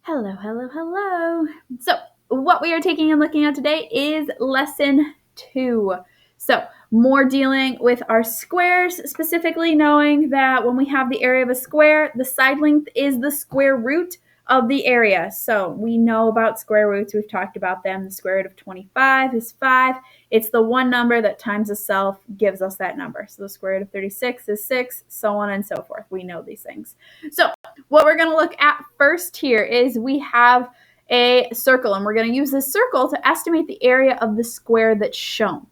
Hello, hello, hello. So what we are taking and looking at today is lesson 2. So more dealing with our squares, specifically knowing that when we have the area of a square, the side length is the square root of the area. So we know about square roots. We've talked about them. The square root of 25 is 5. It's the one number that times itself gives us that number. So the square root of 36 is 6, so on and so forth. We know these things. So what we're going to look at first here is we have a circle, and we're going to use this circle to estimate the area of the square that's shown.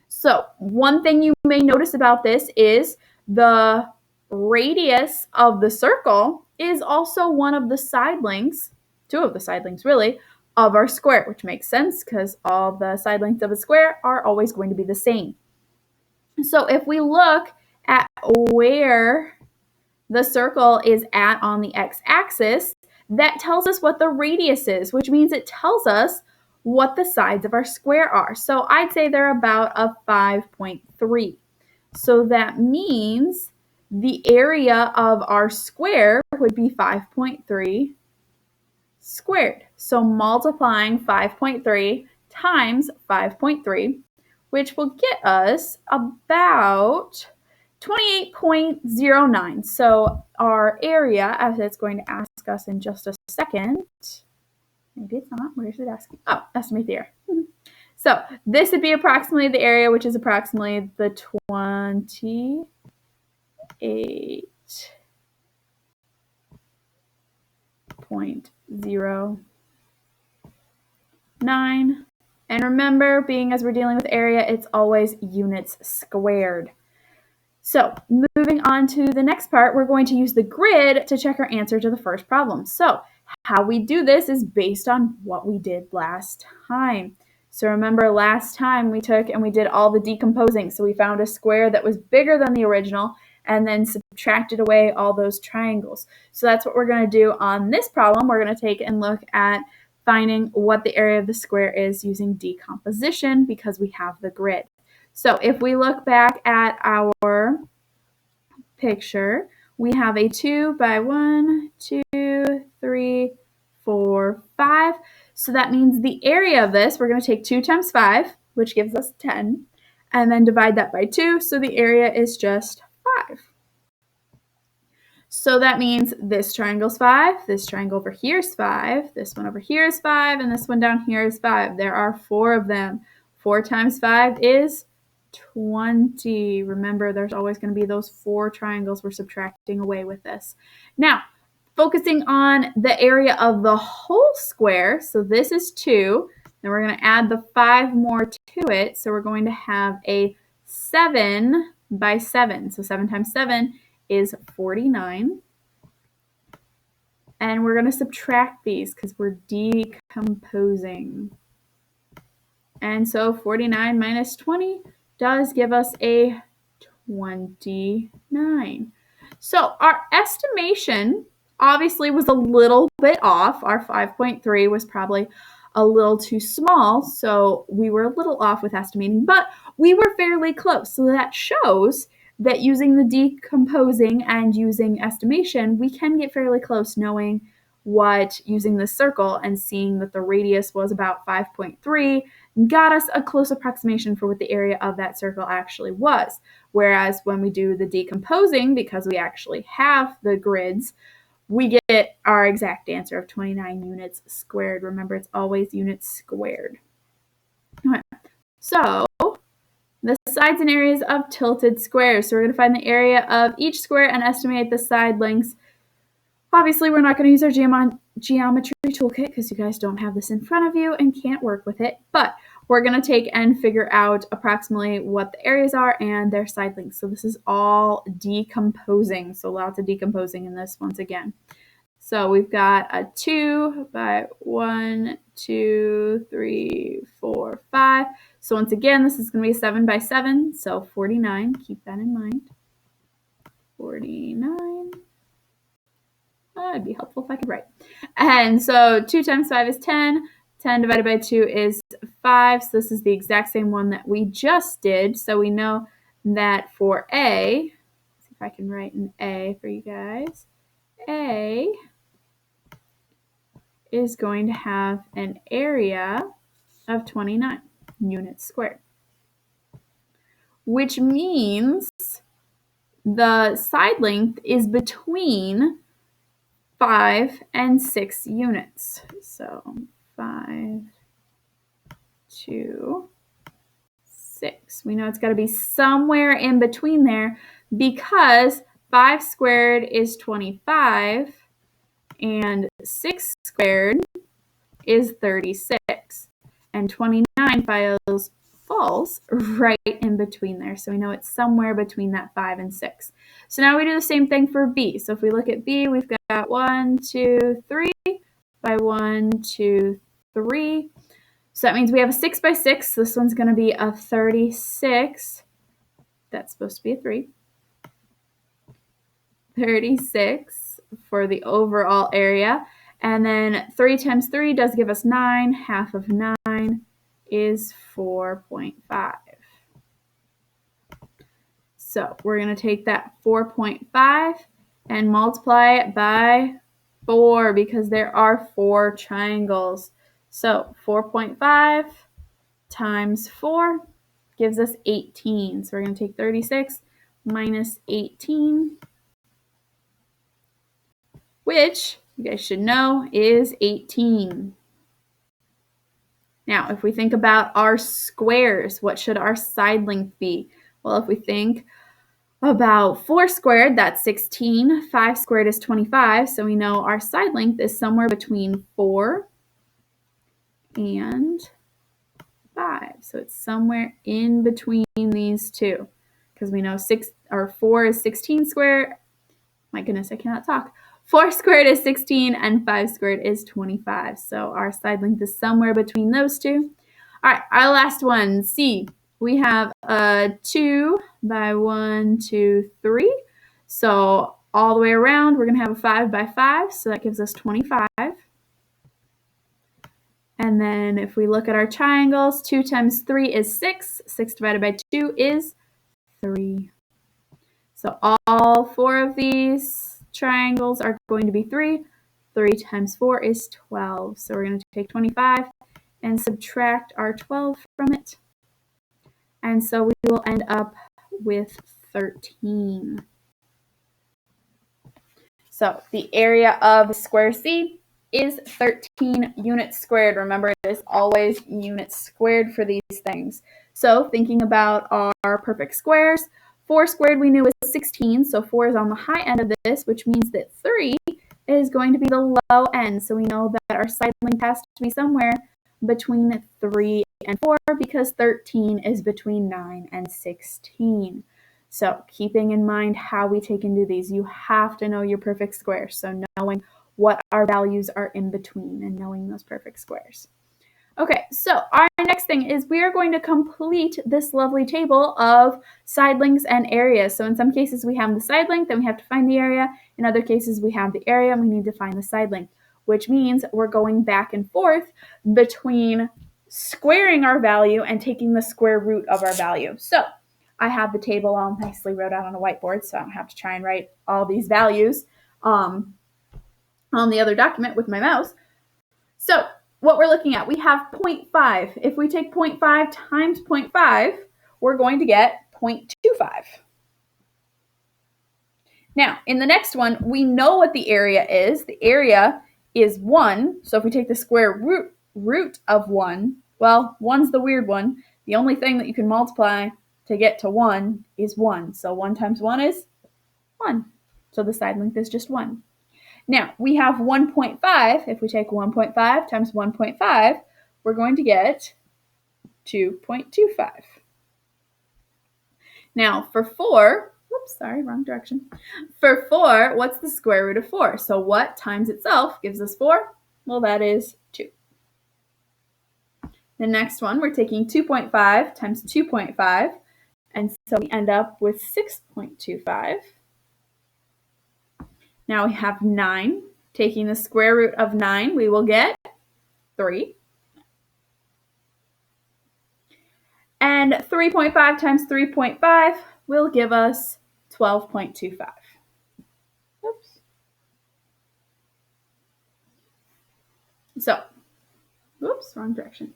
So one thing you may notice about this is the radius of the circle is also one of the side lengths, two of the side lengths really, of our square, which makes sense because all the side lengths of a square are always going to be the same. So if we look at where the circle is at on the x-axis, that tells us what the radius is, which means it tells us what the sides of our square are. So I'd say they're about a 5.3. So that means the area of our square would be 5.3 squared. So multiplying 5.3 times 5.3, which will get us about 28.09. So our area, as it's going to ask us in just a second, maybe it's not, where is it asking? Oh, estimate the area. So this would be approximately the area, which is approximately the 28.09. And remember, being as we're dealing with area, it's always units squared. So moving on to the next part, we're going to use the grid to check our answer to the first problem. So how we do this is based on what we did last time. So remember last time we took and we did all the decomposing. So we found a square that was bigger than the original and then subtracted away all those triangles. So that's what we're going to do on this problem. We're going to take and look at finding what the area of the square is using decomposition because we have the grid. So if we look back at our picture, we have a 2 by 1, 2, 3, 4, 5. So that means the area of this, we're going to take 2 times 5, which gives us 10, and then divide that by 2, so the area is just 5. So that means this triangle's 5, this triangle over here is 5, this one over here is 5, and this one down here is 5. There are 4 of them. 4 times 5 is 20. Remember, there's always going to be those 4 triangles we're subtracting away with this. Now, focusing on the area of the whole square, so this is 2, then we're going to add the 5 more to it, so we're going to have a 7 by 7. So 7 times 7 is 49. And we're going to subtract these because we're decomposing. And so 49 minus 20 does give us a 29. So our estimation obviously was a little bit off. Our 5.3 was probably a little too small, so we were a little off with estimating, but we were fairly close. So that shows that using the decomposing and using estimation, we can get fairly close knowing what using the circle and seeing that the radius was about 5.3 got us a close approximation for what the area of that circle actually was. Whereas when we do the decomposing, because we actually have the grids, we get our exact answer of 29 units squared. Remember, it's always units squared. Okay. So the sides and areas of tilted squares. So we're going to find the area of each square and estimate the side lengths. Obviously, we're not going to use our geometry toolkit because you guys don't have this in front of you and can't work with it, but we're going to take and figure out approximately what the areas are and their side lengths. So this is all decomposing, so lots of decomposing in this once again. So we've got a 2 by 1, 2, 3, 4, 5. So once again, this is going to be 7 by 7, so 49. Keep that in mind. 49. It'd be helpful if I could write. And so 2 times 5 is 10. 10 divided by 2 is 5. So this is the exact same one that we just did. So we know that for A, let's see if I can write an A for you guys. A is going to have an area of 29 units squared, which means the side length is between 5 and 6 units. So 5 to 6. We know it's got to be somewhere in between there because 5 squared is 25 and 6 squared is 36. And 29 falls right in between there. So we know it's somewhere between that 5 and 6. So now we do the same thing for B. So if we look at B, we've got 1, 2, 3 by 1, 2, 3. So that means we have a 6 by 6. This one's going to be a 36. That's supposed to be a 3. 36 for the overall area. And then 3 times 3 does give us 9. Half of 9 is 4.5. So we're going to take that 4.5 and multiply it by 4 because there are 4 triangles. So 4.5 times 4 gives us 18. So we're going to take 36 minus 18, which you guys should know is 18. Now, if we think about our squares, what should our side length be? Well, if we think about 4 squared, that's 16. 5 squared is 25. So we know our side length is somewhere between 4 and 5. So it's somewhere in between these two because we know 4 is 16 squared. My goodness, I cannot talk. 4 squared is 16 and 5 squared is 25. So our side length is somewhere between those two. All right, our last one, C. We have a 2 by 1, 2, 3. So all the way around, we're going to have a 5 by 5. So that gives us 25. And then if we look at our triangles, 2 times 3 is 6. 6 divided by 2 is 3. So all 4 of these triangles are going to be 3. 3 times 4 is 12. So we're going to take 25 and subtract our 12 from it. And so we will end up with 13. So the area of square C is 13 units squared. Remember, it is always units squared for these things. So thinking about our perfect squares, 4 squared we knew was 16, so 4 is on the high end of this, which means that 3 is going to be the low end. So we know that our side length has to be somewhere between 3 and 4 because 13 is between 9 and 16. So keeping in mind how we take and do these, you have to know your perfect squares. So knowing what our values are in between and knowing those perfect squares. Okay, so our next thing is we are going to complete this lovely table of side lengths and areas. So in some cases we have the side length and we have to find the area. In other cases we have the area and we need to find the side length, which means we're going back and forth between squaring our value and taking the square root of our value. So I have the table all nicely wrote out on a whiteboard, so I don't have to try and write all these values on the other document with my mouse. So what we're looking at, we have 0.5. If we take 0.5 times 0.5, we're going to get 0.25. Now, in the next one, we know what the area is. The area is 1. So if we take the square root of 1, well, 1's the weird one. The only thing that you can multiply to get to 1 is 1. So 1 times 1 is 1. So the side length is just 1. Now, we have 1.5. If we take 1.5 times 1.5, we're going to get 2.25. Now, for 4, whoops, sorry, wrong direction. For 4, what's the square root of 4? So what times itself gives us 4? Well, that is 2. The next one, we're taking 2.5 times 2.5. And so we end up with 6.25. Now we have 9. Taking the square root of 9, we will get 3. And 3.5 times 3.5 will give us 12.25. Oops. So, whoops, wrong direction.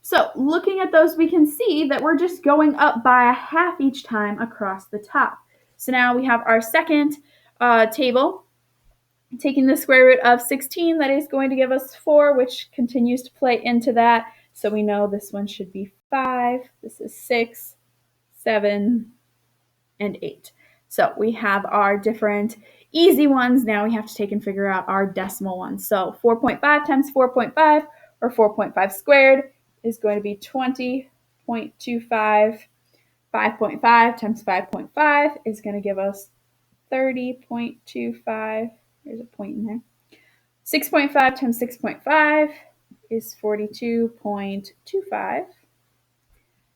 So looking at those, we can see that we're just going up by a half each time across the top. So now we have our second table. Taking the square root of 16, that is going to give us 4, which continues to play into that. So we know this one should be 5. This is 6, 7, and 8. So we have our different easy ones. Now we have to take and figure out our decimal ones. So 4.5 times 4.5, or 4.5 squared, is going to be 20.25. 5.5 times 5.5 is going to give us 30.25. There's a point in there. 6.5 times 6.5 is 42.25.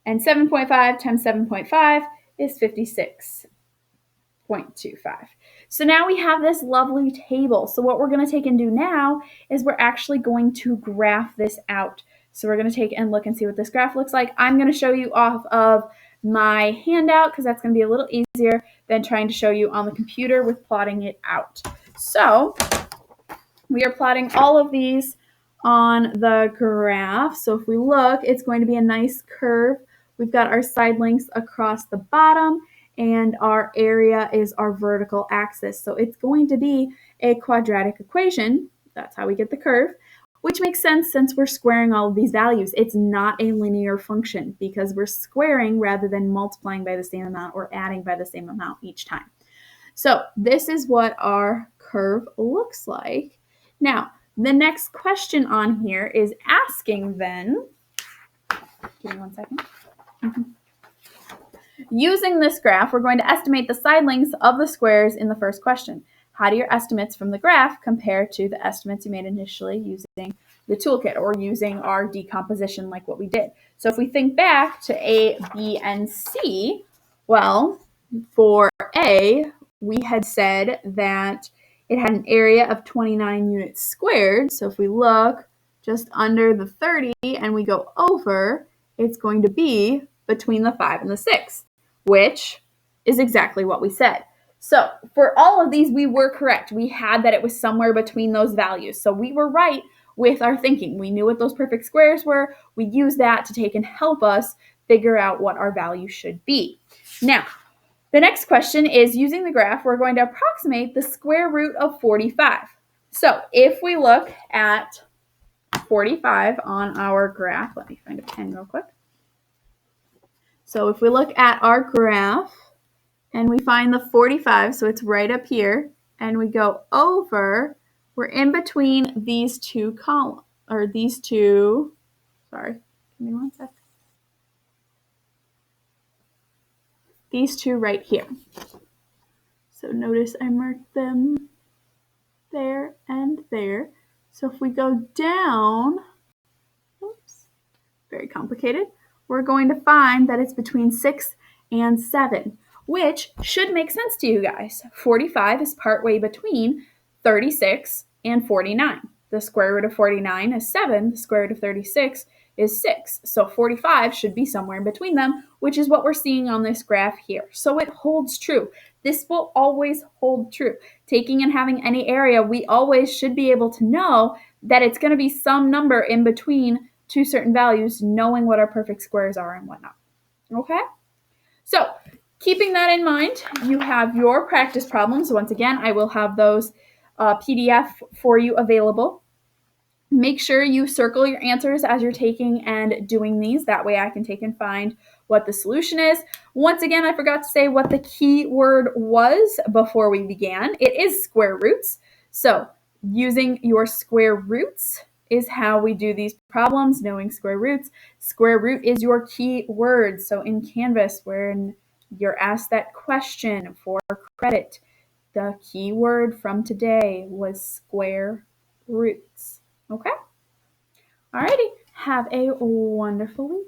And 7.5 times 7.5 is 56.25. So now we have this lovely table. So what we're going to take and do now is we're actually going to graph this out. So we're going to take and look and see what this graph looks like. I'm going to show you off of my handout because that's going to be a little easier than trying to show you on the computer with plotting it out. So we are plotting all of these on the graph. So if we look, it's going to be a nice curve. We've got our side lengths across the bottom, and our area is our vertical axis. So it's going to be a quadratic equation. That's how we get the curve, which makes sense since we're squaring all of these values. It's not a linear function because we're squaring rather than multiplying by the same amount or adding by the same amount each time. So this is what our curve looks like. Now, the next question on here is asking then, give me one second. Using this graph, we're going to estimate the side lengths of the squares in the first question. How do your estimates from the graph compare to the estimates you made initially using the toolkit or using our decomposition like what we did? So if we think back to A, B, and C, well, for A, we had said that it had an area of 29 units squared. So if we look just under the 30 and we go over, it's going to be between the 5 and the 6, which is exactly what we said. So for all of these, we were correct. We had that it was somewhere between those values. So we were right with our thinking. We knew what those perfect squares were. We used that to take and help us figure out what our value should be. Now, the next question is, using the graph, we're going to approximate the square root of 45. So if we look at 45 on our graph, let me find a pen real quick. So if we look at our graph and we find the 45, so it's right up here, and we go over, we're in between these two columns, or these two, sorry, give me one sec. These two right here. So notice I marked them there and there. So if we go down, oops, very complicated, we're going to find that it's between 6 and 7, which should make sense to you guys. 45 is partway between 36 and 49. The square root of 49 is 7. The square root of 36 is 6. So 45 should be somewhere in between them, which is what we're seeing on this graph here. So it holds true. This will always hold true. Taking and having any area, we always should be able to know that it's going to be some number in between two certain values, knowing what our perfect squares are and whatnot. Okay? So keeping that in mind, you have your practice problems. Once again, I will have those PDF for you available. Make sure you circle your answers as you're taking and doing these. That way I can take and find what the solution is. Once again, I forgot to say what the key word was before we began. It is square roots. So using your square roots is how we do these problems, knowing square roots. Square root is your key word. So in Canvas, when you're asked that question for credit, the key word from today was square roots. Okay? Alrighty. Have a wonderful week.